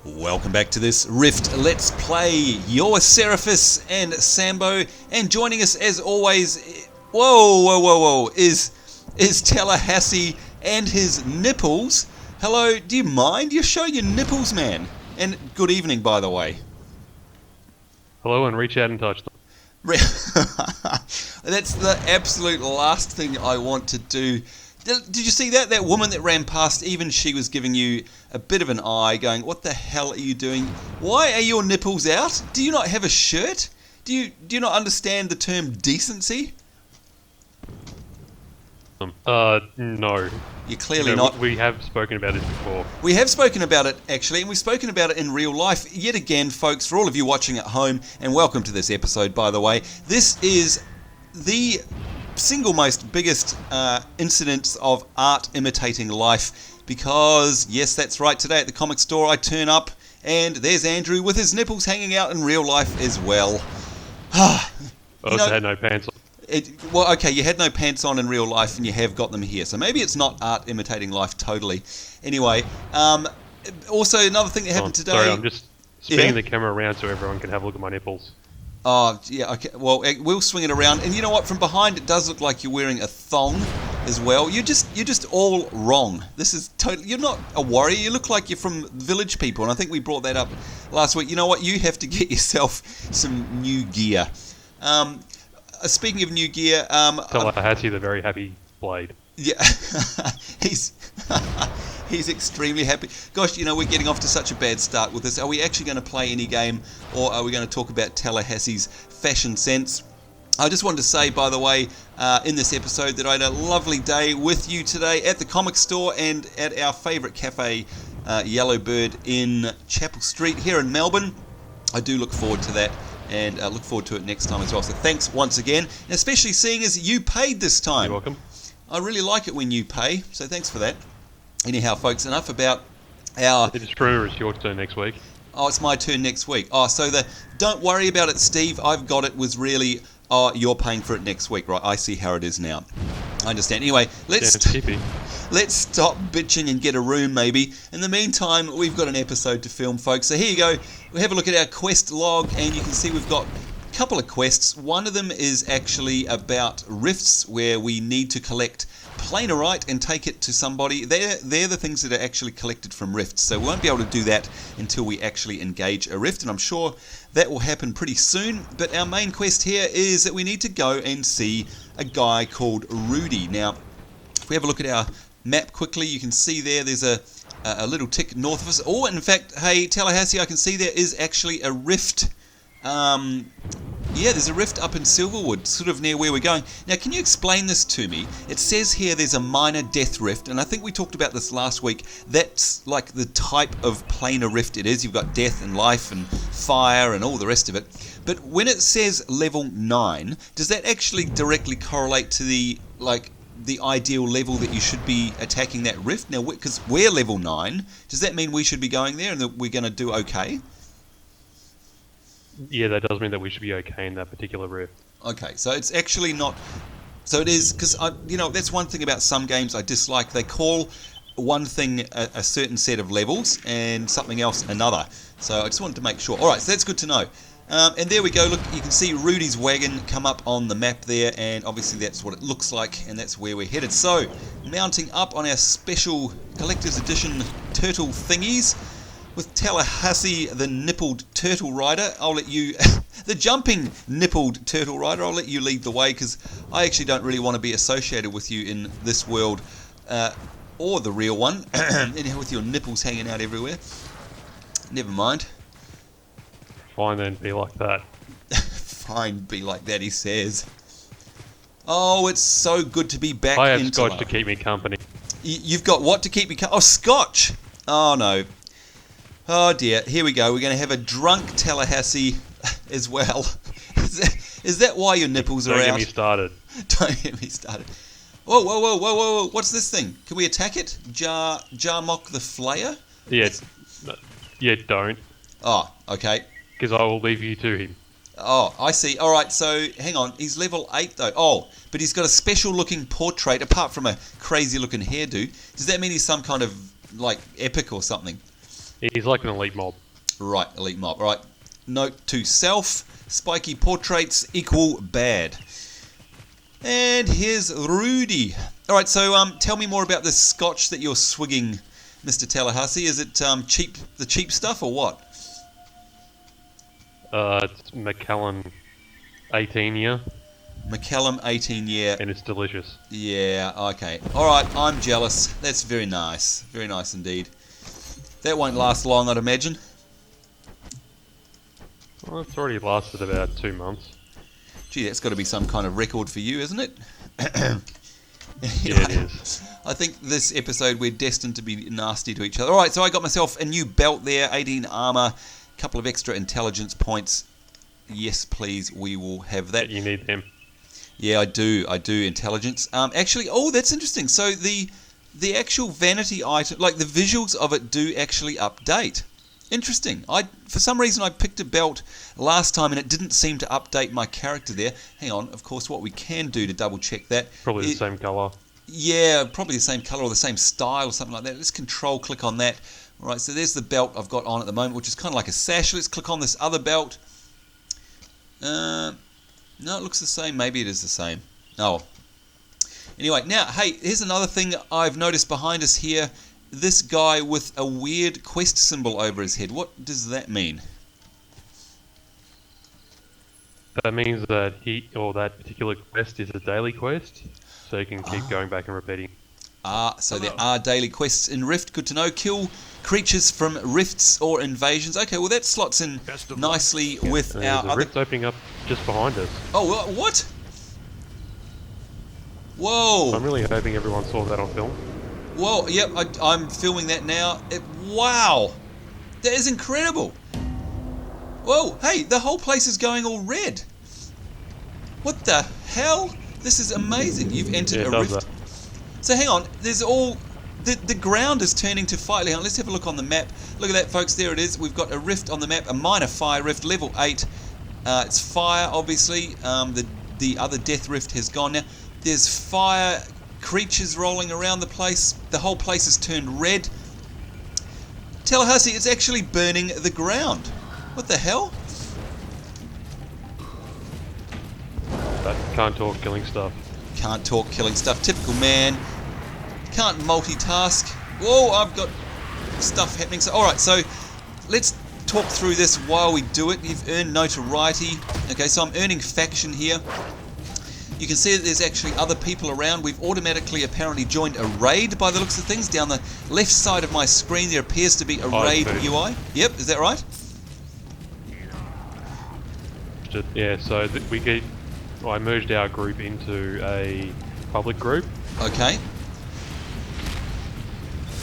Welcome back to this Rift Let's Play. You're Seraphis and Sambo, and joining us as always, is Tallahassee and his nipples. Hello, do you mind? You're showing your nipples, man. And good evening, by the way. Hello, and reach out and touch them. That's the absolute last thing I want to do. Did you see that? That woman that ran past, even she was giving you a bit of an eye, going, what the hell are you doing? Why are your nipples out? Do you not have a shirt? Do you not understand the term decency? No. You're clearly not. We have spoken about it before. We have spoken about it, actually, and we've spoken about it in real life. Yet again, folks, for all of you watching at home, and welcome to this episode, by the way, this is the single most biggest incidents of art imitating life, because yes, that's right, today at the comic store I turn up and there's Andrew with his nipples hanging out in real life as well. I also had no pants on. Well, okay, you had no pants on in real life and you have got them here, so maybe it's not art imitating life totally. Anyway, also another thing that happened today. Sorry, I'm just spinning the camera around so everyone can have a look at my nipples. Oh, yeah, okay. Well, we'll swing it around. And you know what? From behind, it does look like you're wearing a thong as well. You're just all wrong. This is totally... You're not a warrior. You look like you're from Village People. And I think we brought that up last week. You know what? You have to get yourself some new gear. Speaking of new gear... Tallahassee, the very happy blade. Yeah. He's extremely happy. Gosh, you know, we're getting off to such a bad start with this. Are we actually going to play any game, or are we going to talk about Tallahassee's fashion sense? I just wanted to say, by the way, in this episode that I had a lovely day with you today at the comic store and at our favourite cafe, Yellowbird in Chapel Street here in Melbourne. I do look forward to that, and look forward to it next time as well. So thanks once again, and especially seeing as you paid this time. You're welcome. I really like it when you pay, so thanks for that. Anyhow, folks, enough about our... Just remember, it's your turn next week. Oh, it's my turn next week. Oh, so the don't worry about it, Steve, I've got it was really, oh, you're paying for it next week, right? I see how it is now. I understand. Anyway, let's stop bitching and get a room, maybe. In the meantime, we've got an episode to film, folks. So here you go. We'll have a look at our quest log, and you can see we've got a couple of quests. One of them is actually about rifts, where we need to collect planerite and take it to somebody. They're the things that are actually collected from rifts, so we won't be able to do that until we actually engage a rift, and I'm sure that will happen pretty soon. But our main quest here is that we need to go and see a guy called Rudi. Now, if we have a look at our map quickly, you can see there's a little tick north of us. Oh, in fact, hey, Tallahassee, I can see there is actually a rift. Yeah, there's a rift up in Silverwood, sort of near where we're going. Now, can you explain this to me? It says here there's a minor death rift, and I think we talked about this last week. That's like the type of planar rift it is. You've got death and life and fire and all the rest of it. But when it says level 9, does that actually directly correlate to the ideal level that you should be attacking that rift? Now, because we're level 9, does that mean we should be going there and that we're going to do okay? Yeah, that does mean that we should be okay in that particular rift. Okay, so it's actually not... So it is, because, that's one thing about some games I dislike. They call one thing a certain set of levels and something else another. So I just wanted to make sure. Alright, so that's good to know. And there we go. Look, you can see Rudi's wagon come up on the map there, and obviously that's what it looks like, and that's where we're headed. So, mounting up on our special Collector's Edition turtle thingies, with Tallahassee, the nippled turtle rider, I'll let you... the jumping nippled turtle rider, I'll let you lead the way, because I actually don't really want to be associated with you in this world, or the real one, with your nipples hanging out everywhere. Never mind. Fine then, be like that. Fine, be like that, he says. Oh, it's so good to be back. I have scotch to keep me company. You've got what to keep me company? Oh, scotch! Oh, no. Oh dear, here we go. We're going to have a drunk Tallahassee as well. Is that why your nipples are out? Don't get me started. Don't get me started. Whoa. What's this thing? Can we attack it? Jarmok the Flayer? Yeah, don't. Oh, okay. Because I will leave you to him. Oh, I see. Alright, so hang on. He's level 8 though. Oh, but he's got a special looking portrait apart from a crazy looking hairdo. Does that mean he's some kind of, epic or something? He's like an elite mob. Right, elite mob. Right. Note to self, spiky portraits equal bad. And here's Rudi. All right, so tell me more about this scotch that you're swigging, Mr. Tallahassee. Is it cheap, the cheap stuff, or what? It's Macallan 18 year. Macallan 18 year. And it's delicious. Yeah, okay. All right, I'm jealous. That's very nice. Very nice indeed. That won't last long, I'd imagine. Well, it's already lasted about 2 months. Gee, that's got to be some kind of record for you, isn't it? Yeah, it is. I think this episode we're destined to be nasty to each other. All right, so I got myself a new belt there, 18 armor, a couple of extra intelligence points. Yes, please, we will have that. You need them. Yeah, I do intelligence. Actually, oh, that's interesting. So the actual vanity item, like the visuals of it, do actually update. Interesting. For some reason I picked a belt last time and it didn't seem to update my character there. Hang on, of course what we can do to double check that. Probably the same colour. Yeah, probably the same colour or the same style or something like that. Let's control click on that. Alright, so there's the belt I've got on at the moment, which is kind of like a sash. Let's click on this other belt. No, it looks the same. Maybe it is the same. Oh. Anyway, now, hey, here's another thing I've noticed behind us here. This guy with a weird quest symbol over his head. What does that mean? That means that that particular quest is a daily quest, so you can keep going back and repeating. So there are daily quests in Rift. Good to know. Kill creatures from rifts or invasions. Okay, well that slots in nicely with and our there's a rift opening up just behind us. Oh, what? Whoa! I'm really hoping everyone saw that on film. Whoa, yep, I'm filming that now. Wow! That is incredible! Whoa, hey, the whole place is going all red. What the hell? This is amazing. You've entered a rift. That. So hang on, there's all... The ground is turning to fire. Hang on, let's have a look on the map. Look at that, folks, there it is. We've got a rift on the map, a minor fire rift, level 8. It's fire, obviously. The other death rift has gone now. There's fire... creatures rolling around the place. The whole place has turned red. Tallahassee, it's actually burning the ground. What the hell? That can't talk killing stuff. Can't talk killing stuff. Typical man. Can't multitask. Whoa, I've got stuff happening. So, alright, so let's talk through this while we do it. You've earned notoriety. Okay, so I'm earning faction here. You can see that there's actually other people around. We've automatically apparently joined a raid by the looks of things. Down the left side of my screen there appears to be a raid UI. Yep, is that right? Yeah, so I merged our group into a public group. Okay.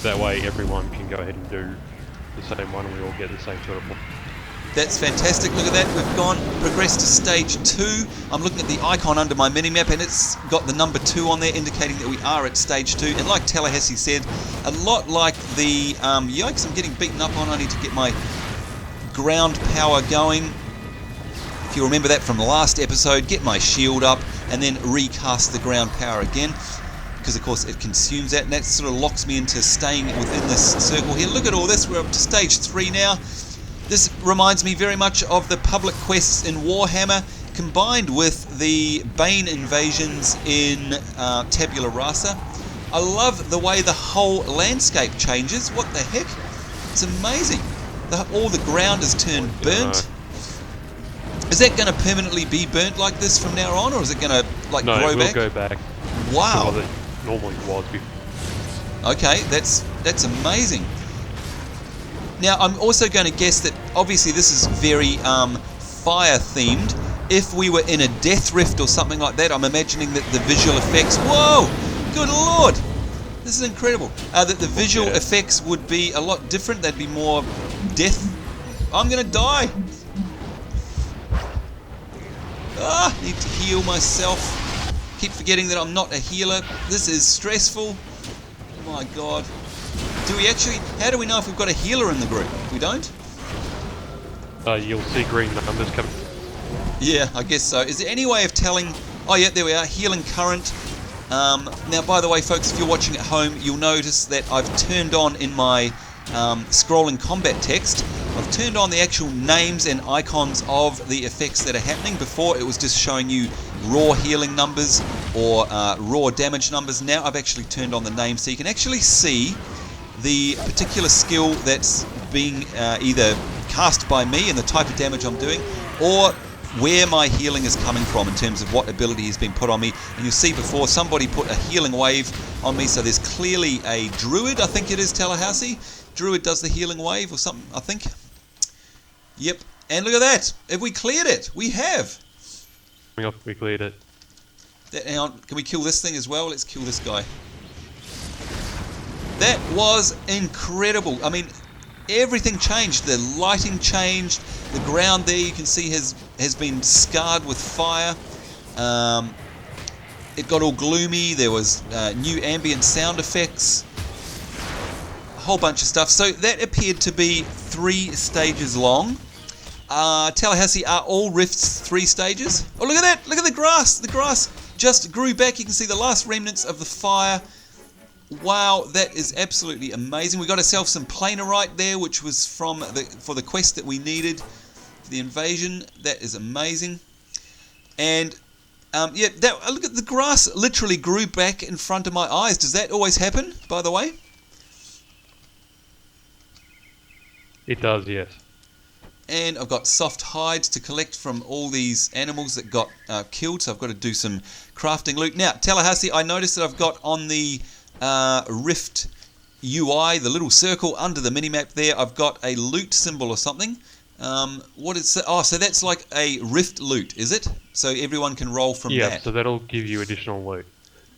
That way everyone can go ahead and do the same one and we all get the same sort of... That's fantastic. Look at that. We've progressed to stage 2. I'm looking at the icon under my minimap and it's got the number 2 on there indicating that we are at stage 2. And like Tallahassee said, a lot like the... yikes, I'm getting beaten up on. I need to get my ground power going. If you remember that from the last episode, get my shield up and then recast the ground power again. Because of course it consumes that and that sort of locks me into staying within this circle here. Look at all this. We're up to stage 3 now. This reminds me very much of the public quests in Warhammer combined with the Bane invasions in Tabula Rasa. I love the way the whole landscape changes. What the heck? It's amazing. All the ground is turned burnt. Is that going to permanently be burnt like this from now on, or is it going to grow back? No, it will go back. Wow. To what it normally was before. Okay, that's amazing. Now, I'm also going to guess that obviously this is very fire themed. If we were in a death rift or something like that, I'm imagining that the visual effects... Whoa! Good lord! This is incredible. That the visual effects would be a lot different. They'd be more death... I'm going to die! Need to heal myself. Keep forgetting that I'm not a healer. This is stressful. Oh my god. Do we actually... How do we know if we've got a healer in the group? We don't? You'll see green numbers coming. Yeah, I guess so. Is there any way of telling... Oh yeah, there we are. Healing current. Now, by the way, folks, if you're watching at home, you'll notice that I've turned on in my scrolling combat text, I've turned on the actual names and icons of the effects that are happening. Before it was just showing you raw healing numbers or raw damage numbers. Now I've actually turned on the names so you can actually see the particular skill that's being either cast by me and the type of damage I'm doing, or where my healing is coming from in terms of what ability has been put on me. And you'll see before somebody put a healing wave on me, so there's clearly a druid, I think it is, Tallahassee. Druid does the healing wave or something, I think. Yep, and look at that. Have we cleared it? We have. We cleared it. Hang on, can we kill this thing as well? Let's kill this guy. That was incredible. I mean, everything changed. The lighting changed. The ground there you can see has been scarred with fire. It got all gloomy. There was new ambient sound effects. A whole bunch of stuff. So that appeared to be 3 stages long. Tallahassee, are all rifts 3 stages? Oh, look at that! Look at the grass! The grass just grew back. You can see the last remnants of the fire. Wow, that is absolutely amazing. We got ourselves some planerite there, which was for the quest that we needed for the invasion. That is amazing. And yeah, look at the grass literally grew back in front of my eyes. Does that always happen, by the way? It does, yes. And I've got soft hides to collect from all these animals that got killed, so I've got to do some crafting loot. Now, Tallahassee, I noticed that I've got on the Rift UI, the little circle under the minimap there, I've got a loot symbol or something. What is it? Oh, so that's like a Rift loot, is it? So everyone can roll from that? Yeah, so that'll give you additional loot.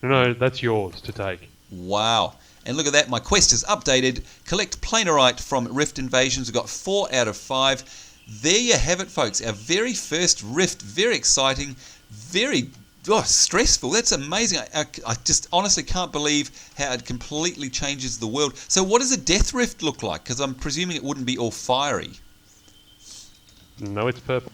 No, that's yours to take. Wow. And look at that, my quest is updated. Collect planerite from Rift Invasions. We've got 4 out of 5. There you have it, folks. Our very first Rift. Very exciting. Very stressful. That's amazing. I just honestly can't believe how it completely changes the world. So what does a Death Rift look like? Because I'm presuming it wouldn't be all fiery. No, it's purple.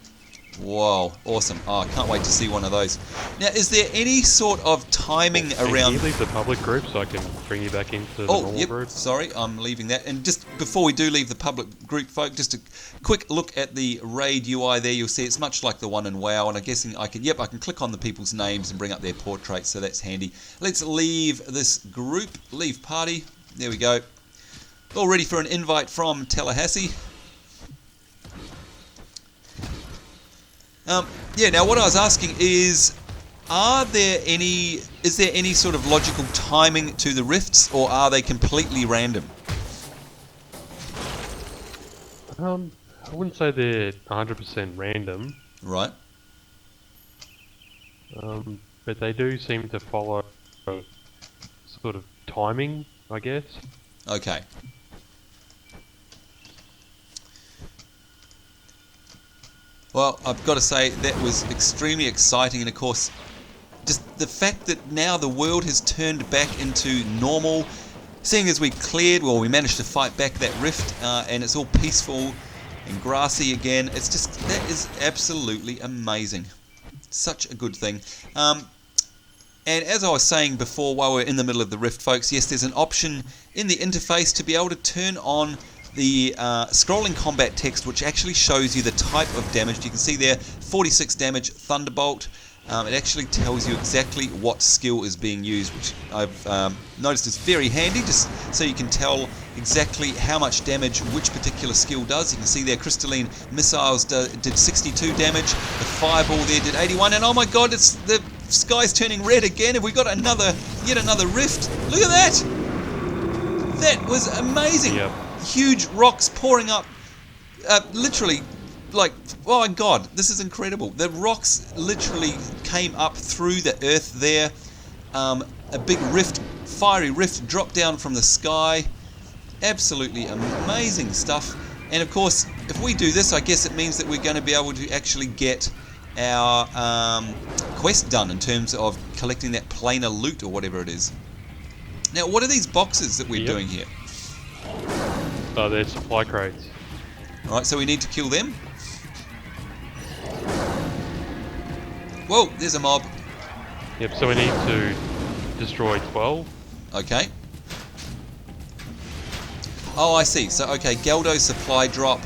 Whoa, awesome. Oh, I can't wait to see one of those. Now, is there any sort of timing around... Can you leave the public group so I can bring you back into the normal group? Sorry, I'm leaving that. And just before we do leave the public group, folk, just a quick look at the raid UI there. You'll see it's much like the one in WoW, and I'm guessing I can click on the people's names and bring up their portraits, so that's handy. Let's leave this group, leave party. There we go. All ready for an invite from Tallahassee. Yeah, now what I was asking is, is there any sort of logical timing to the rifts, or are they completely random? I wouldn't say they're 100% random. Right. But they do seem to follow sort of timing, I guess. Okay. Well, I've got to say that was extremely exciting, and of course, just the fact that now the world has turned back into normal, seeing as we managed to fight back that rift, and it's all peaceful and grassy again. That is absolutely amazing. Such a good thing. And as I was saying before, while we're in the middle of the rift, folks, yes, there's an option in the interface to be able to turn on the scrolling combat text, which actually shows you the type of damage. You can see there, 46 damage, Thunderbolt. It actually tells you exactly what skill is being used, which I've noticed is very handy, just so you can tell exactly how much damage which particular skill does. You can see there, Crystalline Missiles did 62 damage, the Fireball there did 81, and oh my god, the sky's turning red again. Have we got yet another rift? Look at that! That was amazing! Yep. Huge rocks pouring up, literally, like, oh my god, this is incredible. The rocks literally came up through the earth there. A big rift, fiery rift, dropped down from the sky. Absolutely amazing stuff. And of course, if we do this, I guess it means that we're going to be able to actually get our quest done in terms of collecting that planar loot or whatever it is. Now, what are these boxes that we're doing here? They're supply crates. Alright, so we need to kill them. Whoa, there's a mob. Yep, so we need to destroy 12. Okay. Oh, I see. So, okay, Geldo supply drop.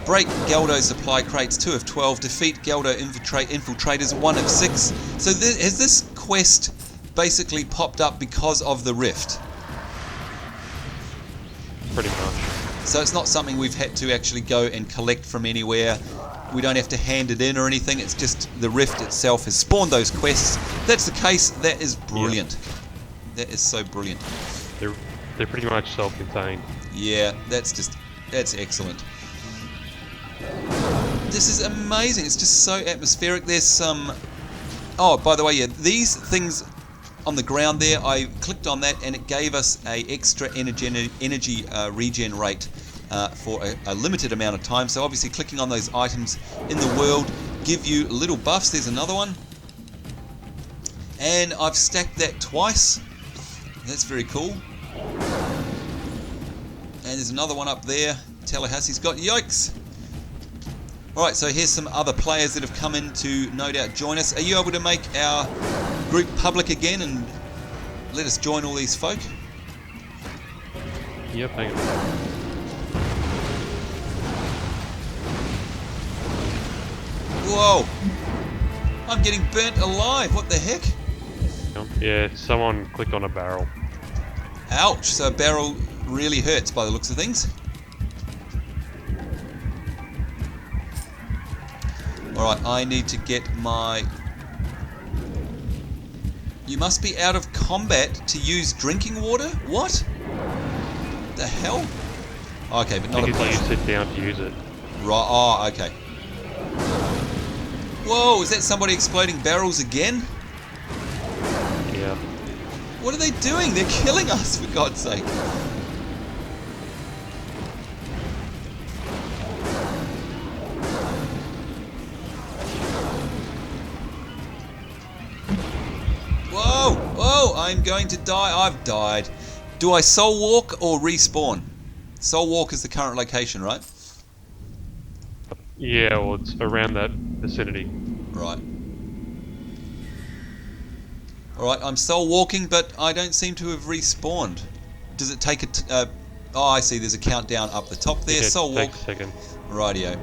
Break Geldo supply crates 2 of 12. Defeat Geldo infiltrators 1 of 6. So has this quest basically popped up because of the rift? Pretty much. So it's not something we've had to actually go and collect from anywhere. We don't have to hand it in or anything. It's just the rift itself has spawned those quests. If that's the case, that is brilliant. Yeah. That is so brilliant. They're pretty much self-contained. Yeah, that's excellent. This is amazing. It's just so atmospheric. There's some... Oh, by the way, yeah, these things on the ground there, I clicked on that and it gave us a extra energy regen rate for a limited amount of time. So obviously clicking on those items in the world give you little buffs. There's another one. And I've stacked that twice. That's very cool. And there's another one up there. Tallahassee's got yikes. Alright, so here's some other players that have come in to no doubt join us. Are you able to make our group public again and let us join all these folk? Yep, hang on. Whoa! I'm getting burnt alive, what the heck? Yeah, someone clicked on a barrel. Ouch, so a barrel really hurts by the looks of things. Alright, I need to get my... You must be out of combat to use drinking water? What? The hell? Okay, but not a potion. You sit down to use it. Right, oh, okay. Whoa, is that somebody exploding barrels again? Yeah. What are they doing? They're killing us, for God's sake. Whoa! Whoa! I'm going to die. I've died. Do I soul walk or respawn? Soul walk is the current location, right? Yeah, well, it's around that vicinity. Right. Alright, I'm soul walking, but I don't seem to have respawned. Does it take a... oh, I see. There's a countdown up the top there. Soul walk. Take a second. Rightio.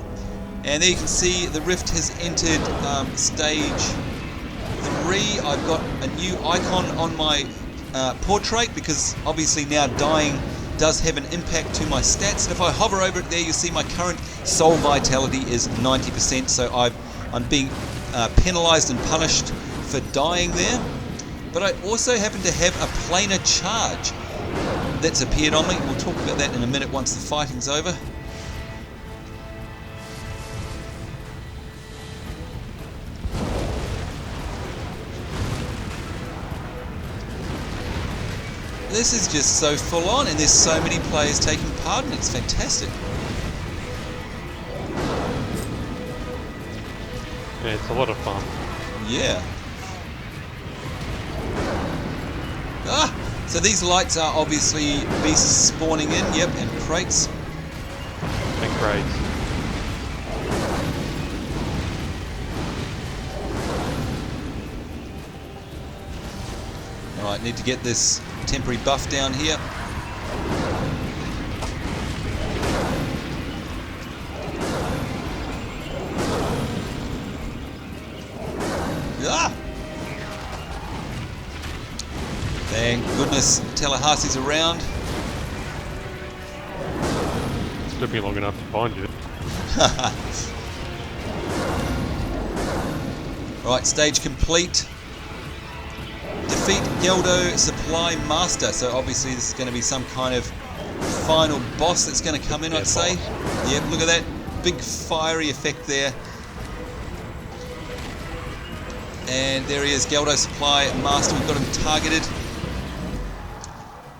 And there you can see the rift has entered stage 3. I've got a new icon on my portrait because obviously now dying does have an impact to my stats. And if I hover over it there, you'll see my current soul vitality is 90%. So I'm being penalized and punished for dying there. But I also happen to have a planar charge that's appeared on me. We'll talk about that in a minute once the fighting's over. This is just so full on, and there's so many players taking part in it. It's fantastic. Yeah, it's a lot of fun. Yeah. Ah! So these lights are obviously beasts spawning in, yep, and crates. And crates. Alright, need to get this temporary buff down here. Ah! Thank goodness Tallahassee's around. It took me long enough to find you. Right, stage complete. Defeat Geldo Supply Master. So obviously this is going to be some kind of final boss that's going to come in, I'd say. Yep, look at that big fiery effect there. And there he is, Geldo Supply Master. We've got him targeted.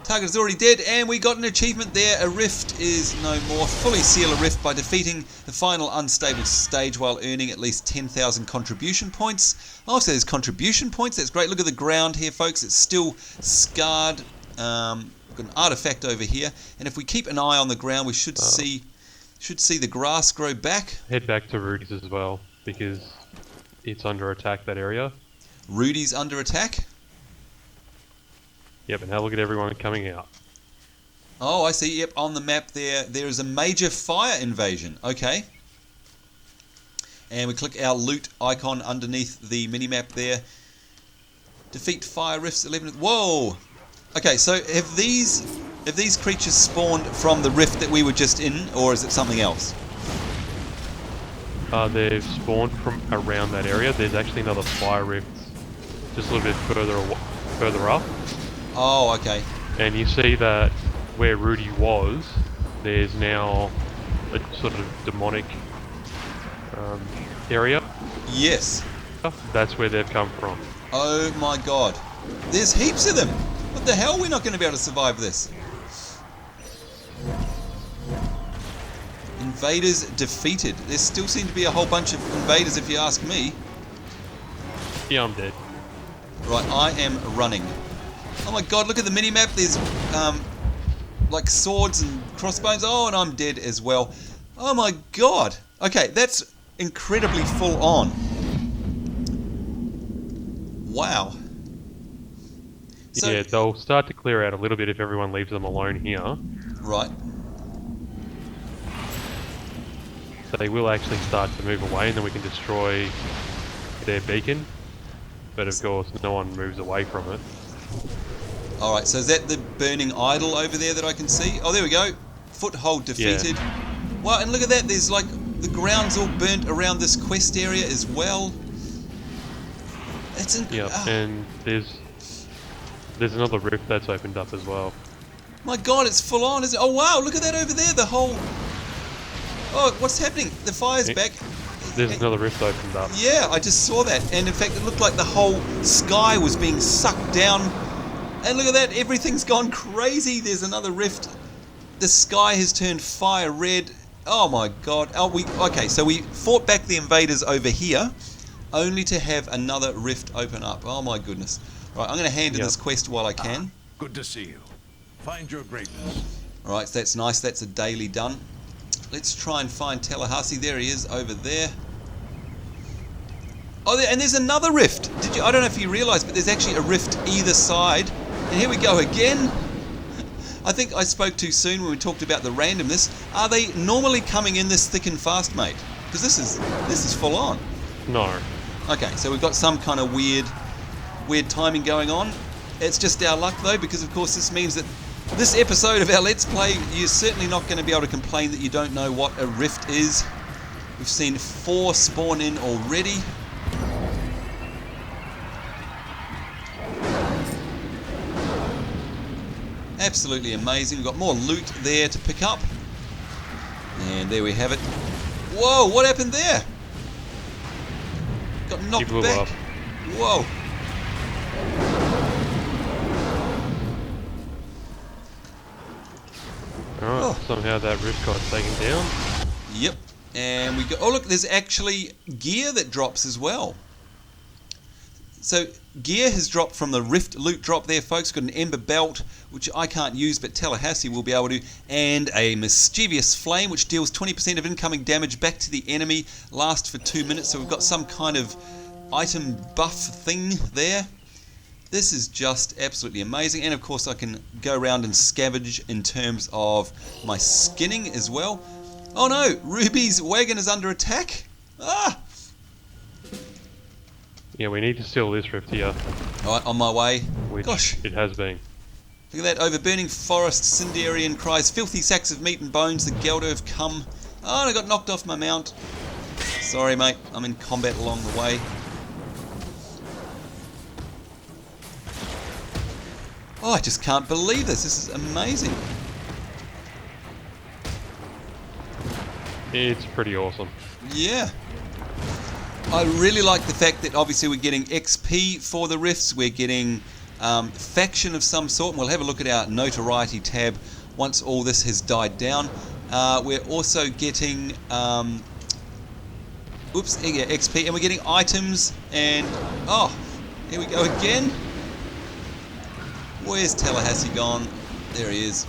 Target is already dead, and we got an achievement there. A rift is no more. Fully seal a rift by defeating the final unstable stage while earning at least 10,000 contribution points. Oh, so there's contribution points. That's great. Look at the ground here, folks. It's still scarred. We've got an artifact over here, and if we keep an eye on the ground, we should see the grass grow back. Head back to Rudi's as well, because it's under attack, that area. Rudi's under attack? Yep, and now look at everyone coming out. Oh, I see. Yep, on the map there is a major fire invasion. Okay. And we click our loot icon underneath the minimap there. Defeat fire rifts 11. Whoa! Okay, so have these creatures spawned from the rift that we were just in, or is it something else? They've spawned from around that area. There's actually another fire rift just a little bit further up. Oh, okay. And you see that where Rudi was, there's now a sort of demonic area. Yes. That's where they've come from. Oh my god. There's heaps of them. What the hell? We're not going to be able to survive this. Invaders defeated. There still seem to be a whole bunch of invaders if you ask me. Yeah, I'm dead. Right, I am running. Oh my god, look at the minimap. There's like swords and crossbones. Oh, and I'm dead as well. Oh my god. Okay, that's incredibly full on. Wow. So, yeah, they'll start to clear out a little bit if everyone leaves them alone here. Right. So they will actually start to move away, and then we can destroy their beacon. But of course, no one moves away from it. Alright, so is that the burning idol over there that I can see? Oh, there we go. Foothold defeated. Yeah. Wow, and look at that. There's like the ground's all burnt around this quest area as well. It's and there's another rift that's opened up as well. My god, it's full on, isn't it? Oh wow, look at that over there. The whole... Oh, what's happening? The fire's back. There's another rift opened up. Yeah, I just saw that. And in fact, it looked like the whole sky was being sucked down. And look at that, everything's gone crazy. There's another rift. The sky has turned fire red. Oh my god. Okay, so we fought back the invaders over here, only to have another rift open up. Oh my goodness. Right, I'm going to hand in this quest while I can. Good to see you. Find your greatness. Alright, so that's nice. That's a daily done. Let's try and find Tallahassee. There he is, over there. Oh, and there's another rift. I don't know if you realised, but there's actually a rift either side. And here we go again. I think I spoke too soon when we talked about the randomness. Are they normally coming in this thick and fast, mate? Because this is full on. No. Okay, so we've got some kind of weird timing going on. It's just our luck though, because of course this means that this episode of our Let's Play, you're certainly not going to be able to complain that you don't know what a rift is. We've seen 4 spawn in already. Absolutely amazing. We've got more loot there to pick up. And there we have it. Whoa, what happened there? Got knocked back. Up. Whoa. Alright, somehow that rift got taken down. Yep. And we go. Oh, look, there's actually gear that drops as well. So, gear has dropped from the rift loot drop there, folks. Got an ember belt, which I can't use, but Tallahassee will be able to. And a mischievous flame, which deals 20% of incoming damage back to the enemy. Lasts for 2 minutes. So, we've got some kind of item buff thing there. This is just absolutely amazing. And of course I can go around and scavenge in terms of my skinning as well. Oh no, Ruby's wagon is under attack. Ah! Yeah, we need to steal this rift here. Alright, on my way. Which Gosh. it has been. Look at that, over burning forest, Cindarian cries, filthy sacks of meat and bones, the Gelder have come. Oh, and I got knocked off my mount. Sorry mate, I'm in combat along the way. Oh, I just can't believe this. This is amazing. It's pretty awesome. Yeah. I really like the fact that obviously we're getting XP for the rifts. We're getting faction of some sort. And we'll have a look at our notoriety tab once all this has died down. We're also getting XP, and we're getting items. And oh, here we go again. Where's Tallahassee gone? There he is.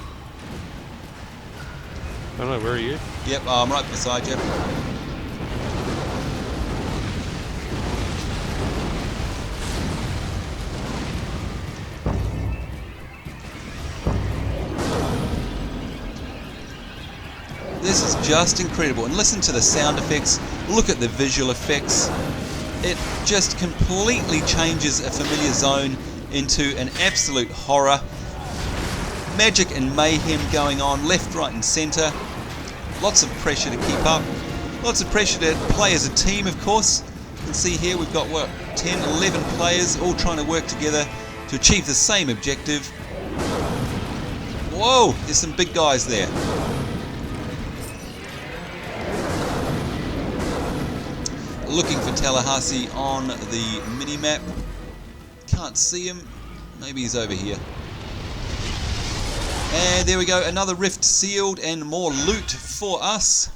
I don't know, where are you? Yep, I'm right beside you. This is just incredible. And listen to the sound effects. Look at the visual effects. It just completely changes a familiar zone into an absolute horror. Magic and mayhem going on left, right and centre. Lots of pressure to keep up. Lots of pressure to play as a team, of course. You can see here we've got, what, 10, 11 players all trying to work together to achieve the same objective. Whoa, there's some big guys there. Looking for Tallahassee on the mini-map. Can't see him. Maybe he's over here. And there we go, another rift sealed and more loot for us.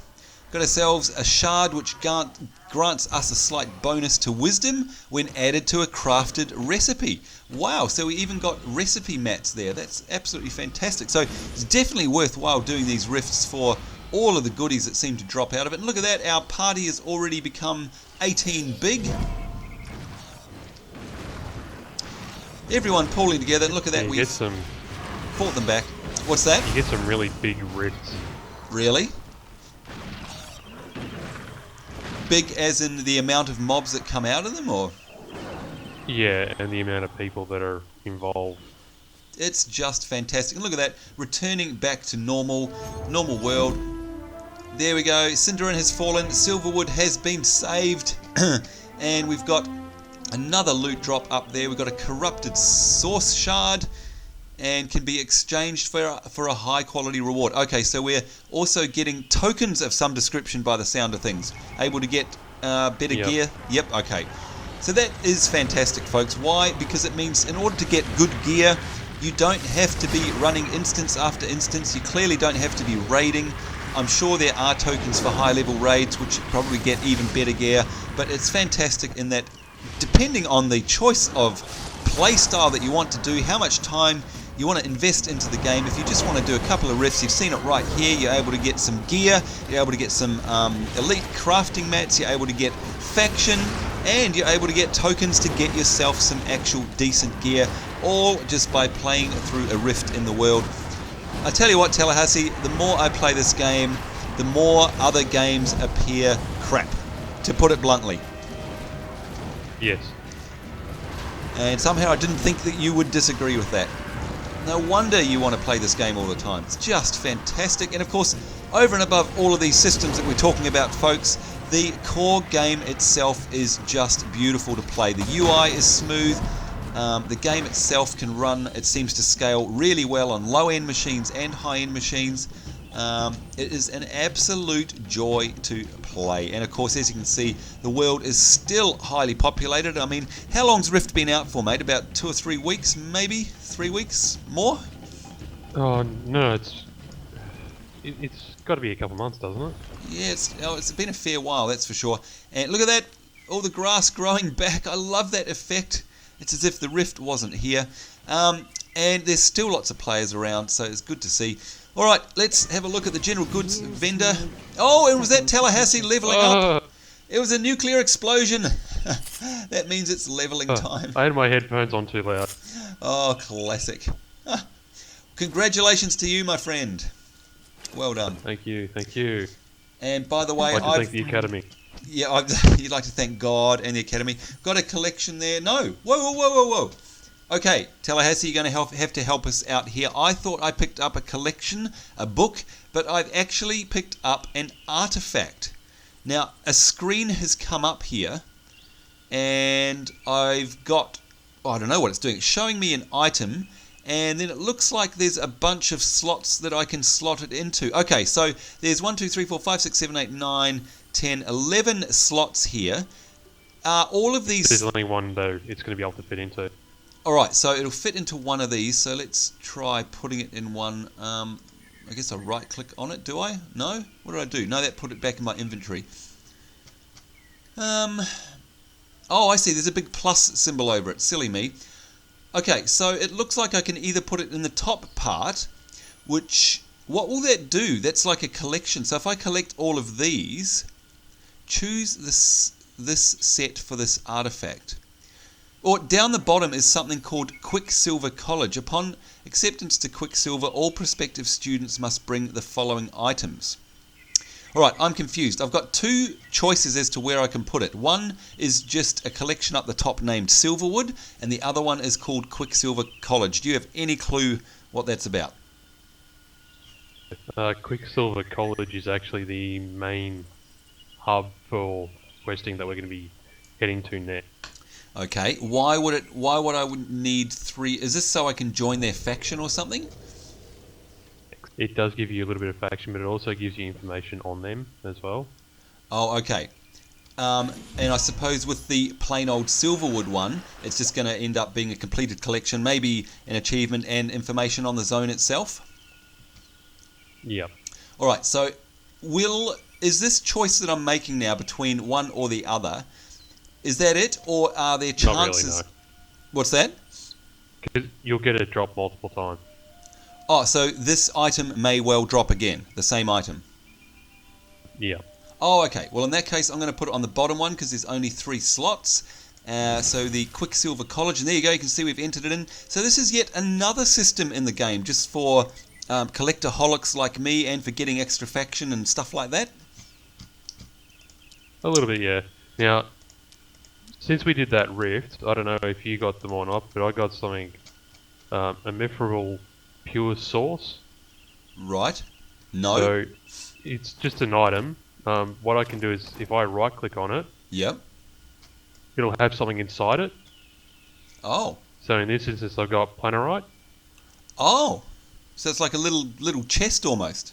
Got ourselves a shard which grants us a slight bonus to wisdom when added to a crafted recipe. Wow, so we even got recipe mats there. That's absolutely fantastic. So it's definitely worthwhile doing these rifts for all of the goodies that seem to drop out of it. And look at that, our party has already become 18 big. Everyone pulling together, and look at that, we've fought them back. What's that? You get some really big rifts. Really? Big as in the amount of mobs that come out of them, or? Yeah, and the amount of people that are involved. It's just fantastic. And look at that, returning back to normal world. There we go, Cinderin has fallen, Silverwood has been saved, and we've got another loot drop up there. We've got a corrupted source shard, and can be exchanged for a high quality reward. Okay, so we're also getting tokens of some description by the sound of things. Able to get better gear. Yep, okay. So that is fantastic, folks. Why? Because it means in order to get good gear, you don't have to be running instance after instance. You clearly don't have to be raiding. I'm sure there are tokens for high level raids which probably get even better gear, but it's fantastic in that depending on the choice of play style that you want to do, how much time you want to invest into the game. If you just want to do a couple of rifts, you've seen it right here. You're able to get some gear, you're able to get some elite crafting mats, you're able to get faction, and you're able to get tokens to get yourself some actual decent gear, all just by playing through a rift in the world. I tell you what, Tallahassee, the more I play this game, the more other games appear crap, to put it bluntly. Yes. And somehow I didn't think that you would disagree with that. No wonder you want to play this game all the time. It's just fantastic. And of course, over and above all of these systems that we're talking about, folks, the core game itself is just beautiful to play. The UI is smooth. The game itself can run, it seems to scale really well on low-end machines and high-end machines. It is an absolute joy to play. And of course, as you can see, the world is still highly populated. I mean, how long's Rift been out for, mate? About 2 or 3 weeks, maybe? 3 weeks? More? Oh, no, it's got to be a couple months, doesn't it? Yeah, it's been a fair while, that's for sure. And look at that, all the grass growing back. I love that effect. It's as if the Rift wasn't here. And there's still lots of players around, so it's good to see. Alright, let's have a look at the general goods vendor. Oh, and was that Tallahassee leveling up? It was a nuclear explosion. That means it's leveling time. I had my headphones on too loud. Oh, classic. Congratulations to you, my friend. Well done. Thank you, thank you. And by the way, I'd like to thank the Academy. Yeah, you'd like to thank God and the Academy. Got a collection there. No. Whoa. Okay, Tallahassee, you're going to have to help us out here. I thought I picked up a collection, a book, but I've actually picked up an artifact. Now, a screen has come up here, and I've got, I don't know what it's doing. It's showing me an item, and then it looks like there's a bunch of slots that I can slot it into. Okay, so there's 1, 2, 3, 4, 5, 6, 7, 8, 9, 10, 11 slots here. All of these... There's only one, though, it's going to be able to fit into. Alright, so it'll fit into one of these, so let's try putting it in one. I guess I right click on it, do I? No? What did I do? No, that put it back in my inventory. Oh, I see, there's a big plus symbol over it, silly me. Okay, so it looks like I can either put it in the top part, which, what will that do? That's like a collection, so if I collect all of these, choose this set for this artifact. Or down the bottom is something called Quicksilver College. Upon acceptance to Quicksilver, all prospective students must bring the following items. Alright, I'm confused. I've got two choices as to where I can put it. One is just a collection up the top named Silverwood, and the other one is called Quicksilver College. Do you have any clue what that's about? Quicksilver College is actually the main hub for questing that we're going to be heading to next. Okay, why would I need 3? Is this so I can join their faction or something? It does give you a little bit of faction, but it also gives you information on them as well. Oh, okay. And I suppose with the plain old Silverwood one, it's just going to end up being a completed collection, maybe an achievement and information on the zone itself? Yeah. Alright, so is this choice that I'm making now between one or the other, is that it, or are there chances? Not really, no. What's that? 'Cause you'll get it drop multiple times. Oh, so this item may well drop again, the same item. Yeah. Oh, okay. Well, in that case, I'm going to put it on the bottom one because there's only 3 slots. So the Quicksilver College, and there you go. You can see we've entered it in. So this is yet another system in the game, just for collectaholics like me, and for getting extra faction and stuff like that. A little bit, yeah. Now, since we did that rift, I don't know if you got them or not, but I got something, a mithril pure source. Right. No. So it's just an item. What I can do is, if I right click on it, Yep. it'll have something inside it. Oh. So in this instance, I've got planarite. Oh. So it's like a little chest almost.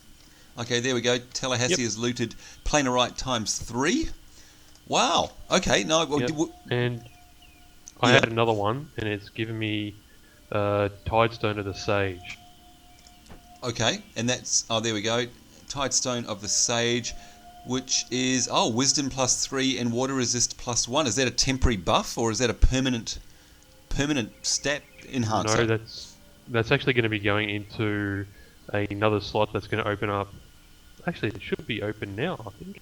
Okay, there we go. Tallahassee has looted planarite times 3. Wow. Okay. No. Well, Yep. And I had another one, and it's given me Tidestone of the Sage. Okay, and that's there we go. Tidestone of the Sage, which is wisdom +3 and water resist +1. Is that a temporary buff, or is that a permanent stat enhancer? No, that's actually going to be going into another slot that's going to open up. Actually, it should be open now, I think.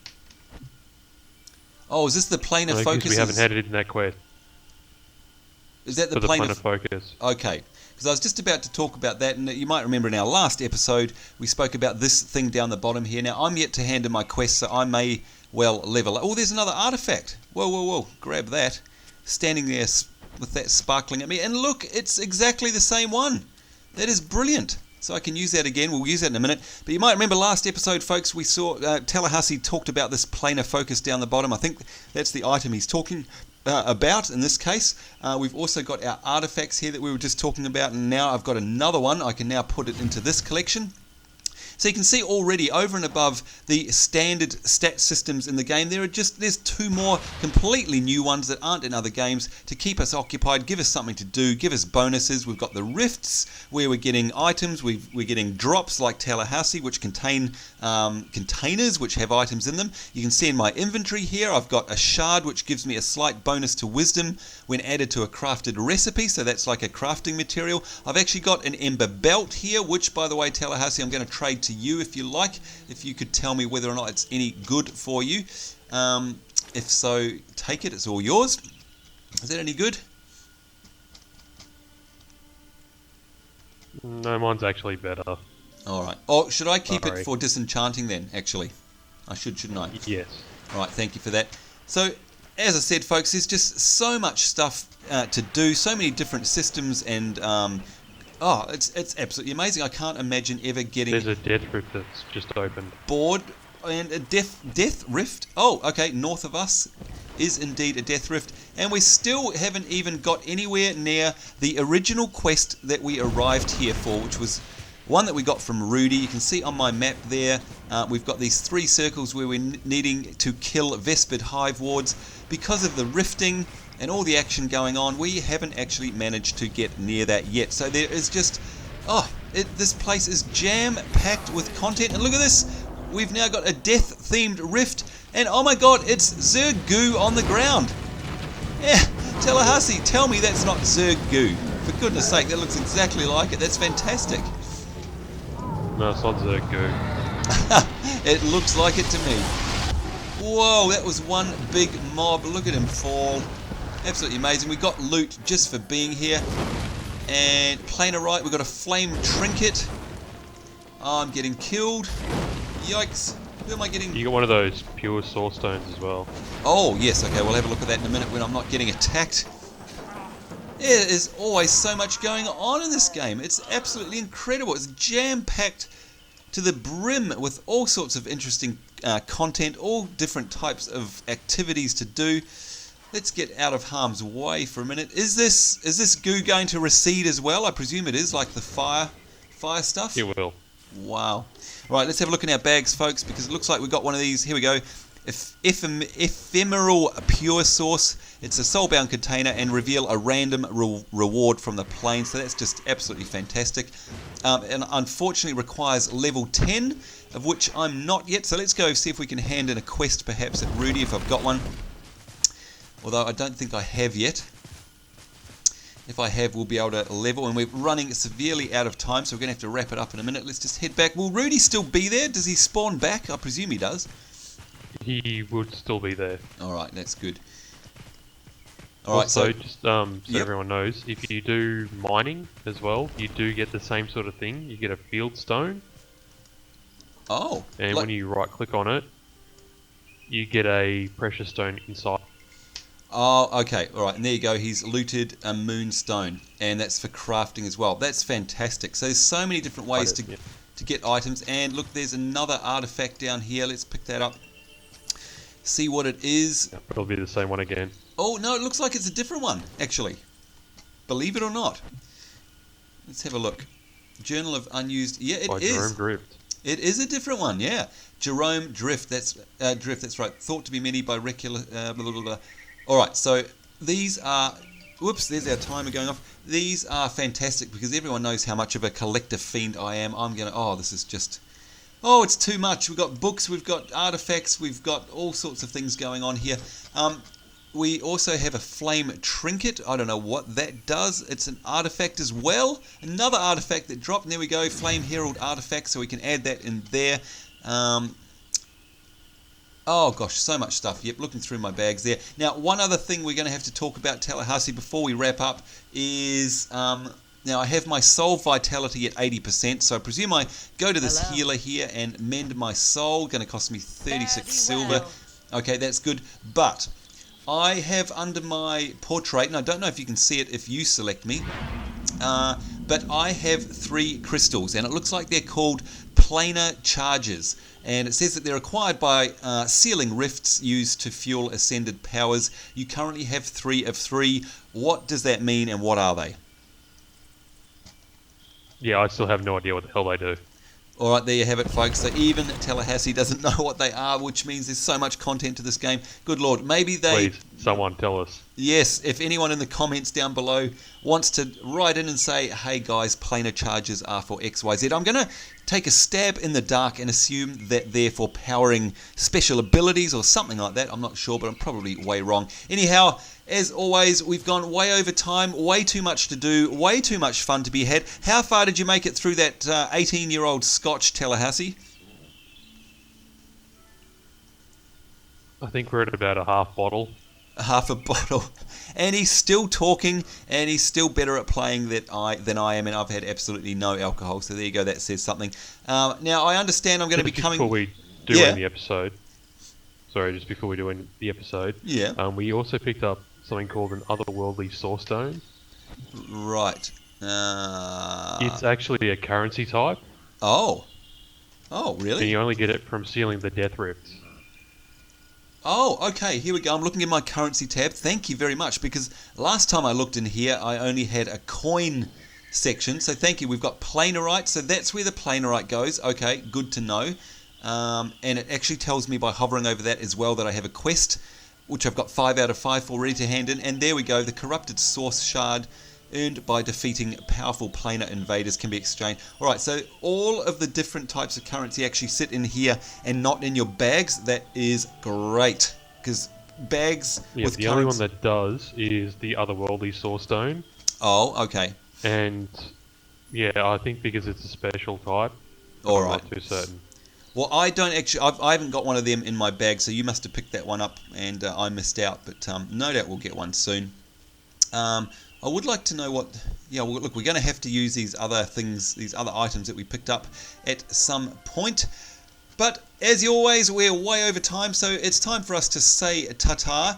Oh, is this the planar focus? We haven't had it in that quest. Is that the planar focus? Okay, because I was just about to talk about that, and you might remember in our last episode we spoke about this thing down the bottom here. Now I'm yet to hand in my quest, so I may well level. Oh, there's another artifact. Whoa! Grab that. Standing there with that sparkling at me, and look, it's exactly the same one. That is brilliant. So I can use that again. We'll use that in a minute. But you might remember last episode, folks, we saw Tallahassee talked about this planar focus down the bottom. I think that's the item he's talking about in this case. We've also got our artifacts here that we were just talking about, and now I've got another one. I can now put it into this collection. So you can see already over and above the standard stat systems in the game, there's 2 more completely new ones that aren't in other games to keep us occupied, give us something to do, give us bonuses. We've got the rifts where we're getting items, we're getting drops like Tallahassee, which contain containers which have items in them. You can see in my inventory here I've got a shard which gives me a slight bonus to wisdom when added to a crafted recipe, so that's like a crafting material. I've actually got an ember belt here, which, by the way, Tallahassee, I'm going to trade to you if you like, if you could tell me whether or not it's any good for you. If so, take it, it's all yours. Is that any good? No, mine's actually better. Alright. Oh, should I keep it for disenchanting then, actually? I shouldn't I? Yes. Alright, thank you for that. So, as I said, folks, there's just so much stuff to do, so many different systems, and it's absolutely amazing. I can't imagine ever getting... There's a death rift that's just opened. Bored, and a death rift. Oh, okay, north of us is indeed a death rift, and we still haven't even got anywhere near the original quest that we arrived here for, which was one that we got from Rudi. You can see on my map there, we've got these 3 circles where we're needing to kill Vespid Hive wards. Because of the rifting and all the action going on, we haven't actually managed to get near that yet. So there is just, this place is jam-packed with content. And look at this, we've now got a death-themed rift, and oh my god, it's Zerg goo on the ground. Yeah, Tallahassee, tell me that's not Zerg goo. For goodness sake, that looks exactly like it. That's fantastic. No, it's not Zerg goo. It looks like it to me. Whoa, that was one big mob. Look at him fall. Absolutely amazing. We got loot just for being here. And planarite, we've got a flame trinket. Oh, I'm getting killed. Yikes. Who am I getting? You got one of those pure source stones as well. Oh, yes, okay, we'll have a look at that in a minute when I'm not getting attacked. There is always so much going on in this game. It's absolutely incredible. It's jam-packed to the brim with all sorts of interesting content, all different types of activities to do. Let's get out of harm's way for a minute. Is this goo going to recede as well? I presume it is, like the fire stuff? It will. Wow. Right, let's have a look in our bags, folks, because it looks like we've got one of these. Here we go. Ephemeral Pure Source. It's a soulbound container and reveal a random reward from the plane. So that's just absolutely fantastic. And unfortunately requires level 10, of which I'm not yet. So let's go see if we can hand in a quest perhaps at Rudi if I've got one. Although I don't think I have yet. If I have, we'll be able to level, and we're running severely out of time, so we're going to have to wrap it up in a minute. Let's just head back. Will Rudi still be there? Does he spawn back? I presume he does. He would still be there. Alright, that's good. Alright, also, just so everyone knows, if you do mining as well, you do get the same sort of thing. You get a field stone. Oh. And when you right click on it, you get a precious stone inside. Oh, okay. Alright, and there you go. He's looted a moonstone, and that's for crafting as well. That's fantastic. So there's so many different ways to get items. And look, there's another artifact down here. Let's pick that up. See what it is. Yeah, probably the same one again. Oh, no, it looks like it's a different one, actually. Believe it or not. Let's have a look. Journal of Unused. Yeah, it is. Jerome Drift. It is a different one, yeah. Jerome Drift, that's right. Thought to be many by Recula... blah, blah, blah, blah. Alright, so these are... Whoops, there's our timer going off. These are fantastic because everyone knows how much of a collector fiend I am. I'm going to... Oh, this is just... Oh, it's too much. We've got books, we've got artifacts, we've got all sorts of things going on here. We also have a flame trinket. I don't know what that does. It's an artifact as well. Another artifact that dropped. And there we go, flame herald artifact. So we can add that in there. Oh gosh, so much stuff. Yep, looking through my bags there. Now, one other thing we're going to have to talk about, Tallahassee, before we wrap up is... Now, I have my soul vitality at 80%, so I presume I go to this healer here and mend my soul. Going to cost me 36 silver. Okay, that's good. But I have under my portrait, and I don't know if you can see it if you select me, but I have 3 crystals, and it looks like they're called planar charges. And it says that they're acquired by sealing rifts used to fuel ascended powers. You currently have 3 of 3. What does that mean, and what are they? Yeah, I still have no idea what the hell they do. Alright, there you have it, folks. So even Tallahassee doesn't know what they are, which means there's so much content to this game. Good Lord, maybe they... Please, someone tell us. Yes, if anyone in the comments down below wants to write in and say, hey guys, planar charges are for XYZ, I'm going to take a stab in the dark and assume that they're for powering special abilities or something like that. I'm not sure, but I'm probably way wrong. Anyhow, as always, we've gone way over time, way too much to do, way too much fun to be had. How far did you make it through that 18-year-old Scotch, Tallahassee? I think we're at about a half bottle. Half a bottle. And he's still talking, and he's still better at playing than I am, and I've had absolutely no alcohol, so there you go, that says something. Now, I understand I'm going to be coming... Before we do end the episode... Sorry, just before we do end the episode... Yeah. We also picked up something called an otherworldly source stone. Right. It's actually a currency type. Oh. Oh, really? And you only get it from sealing the death rifts. Oh, okay, here we go. I'm looking in my currency tab. Thank you very much, because last time I looked in here, I only had a coin section. So thank you. We've got planarite, so that's where the planarite goes. Okay, good to know. And it actually tells me by hovering over that as well that I have a quest, which I've got 5 out of 5 for ready to hand in. And there we go, the corrupted source shard earned by defeating powerful planar invaders can be exchanged. Alright, so all of the different types of currency actually sit in here and not in your bags. That is great, because bags with the only one that does is the otherworldly source stone. Oh, okay. And yeah, I think because it's a special type, I'm not too certain. Well, I don't actually. I haven't got one of them in my bag, so you must have picked that one up, and I missed out. But no doubt we'll get one soon. I would like to know what... Yeah, well, look, we're going to have to use these other things, these other items that we picked up at some point. But As always, we're way over time, so it's time for us to say ta-ta.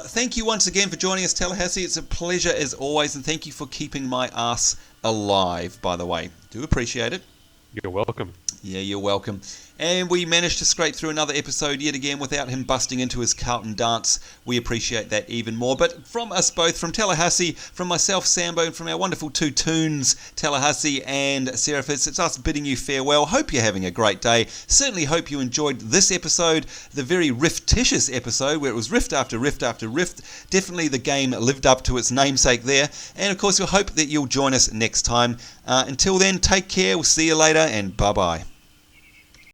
Thank you once again for joining us, Tallahassee. It's a pleasure as always, and thank you for keeping my ass alive, by the way. Do appreciate it. You're welcome. Yeah, you're welcome. And we managed to scrape through another episode yet again without him busting into his Carlton dance. We appreciate that even more. But from us both, from Tallahassee, from myself, Sambo, and from our wonderful two toons, Tallahassee and Seraphis, it's us bidding you farewell. Hope you're having a great day. Certainly hope you enjoyed this episode, the very riftitious episode, where it was rift after rift after rift. Definitely the game lived up to its namesake there. And of course, we hope that you'll join us next time. Until then, take care. We'll see you later, and bye-bye.